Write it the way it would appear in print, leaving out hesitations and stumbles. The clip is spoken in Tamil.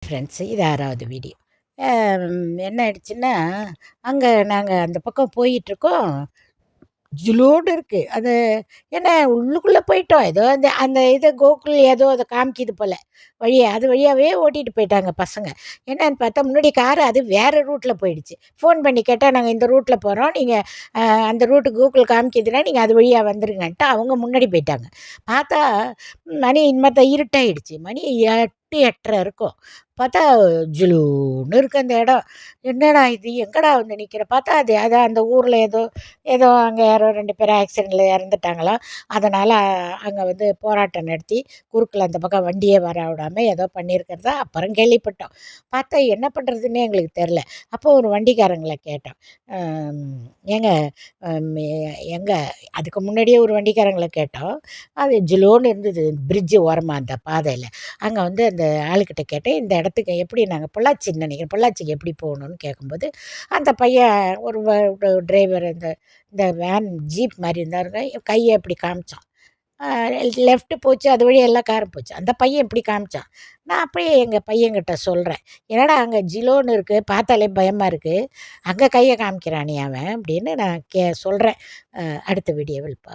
ஃப்ரெண்ட்ஸ் இது 6வது வீடியோ. என்ன ஆயிடுச்சுன்னா, அங்கே நாங்கள் அந்த பக்கம் போயிட்டுருக்கோம். ஜுலோடு இருக்குது. அது என்ன உள்ளுக்குள்ளே போயிட்டோம். ஏதோ அந்த அந்த இது கோகுல் ஏதோ அதை காமிக்கிது போல் வழியா. அது வழியாகவே ஓட்டிகிட்டு போயிட்டாங்க பசங்க. என்னன்னு பார்த்தா முன்னாடி காரு அது வேறு ரூட்டில் போயிடுச்சு. ஃபோன் பண்ணி கேட்டால், நாங்கள் இந்த ரூட்டில் போகிறோம், நீங்கள் அந்த ரூட்டு கூகுள் காமிக்கிதுன்னா நீங்கள் அது வழியாக வந்துருங்கன்ட்டு அவங்க முன்னாடி போயிட்டாங்க. பார்த்தா மணி இனிமேல் இருட்டாயிடுச்சு. மணி 8, 8:30 இருக்கும். பார்த்தா ஜுலூன்னு இருக்குது அந்த இடம். என்னடா இது, எங்கடா வந்து நிற்கிற பார்த்தா, அது அதான் அந்த ஊரில் ஏதோ ஏதோ அங்கே யாரோ 2 பேர் ஆக்சிடெண்ட்டில் இறந்துட்டாங்களாம். அதனால் அங்கே வந்து போராட்டம் நடத்தி குறுக்கில் அந்த பக்கம் வண்டியே வர விடாம ஏதோ பண்ணியிருக்கிறதா அப்புறம் கேள்விப்பட்டோம். பார்த்தா என்ன பண்ணுறதுன்னே எங்களுக்கு தெரில. அப்போ ஒரு வண்டிக்காரங்கள கேட்டோம். ஏங்க, எங்கே அதுக்கு முன்னாடியே ஒரு வண்டிக்காரங்கள கேட்டோம். அது ஜிலோன்னு இருந்தது பிரிட்ஜு ஓரமாக அந்த பாதையில். அங்கே வந்து அந்த ஆளுக்கிட்ட கேட்டேன், இந்த இடத்துக்கு எப்படி, நாங்கள் பொள்ளாச்சின்னு நினைக்கிறேன், பொள்ளாச்சிக்கு எப்படி போகணுன்னு கேட்கும்போது, அந்த பையன் ஒரு டிரைவர், இந்த இந்த வேன் ஜீப் மாதிரி இருந்தாருங்க, கையை இப்படி காமிச்சான். லெஃப்ட்டு போச்சு, அது வழியா எல்லா காரும் போச்சு. அந்த பையன் இப்படி காமிச்சான். நான் அப்படியே எங்கள் பையன்கிட்ட சொல்கிறேன், என்னடா அங்கே ஜிலோன்னு இருக்குது, பார்த்தாலே பயமாக இருக்குது, அங்கே கையை காமிக்கிறானே அவன் அப்படின்னு நான் சொல்கிறேன். அடுத்த வீடியோவில்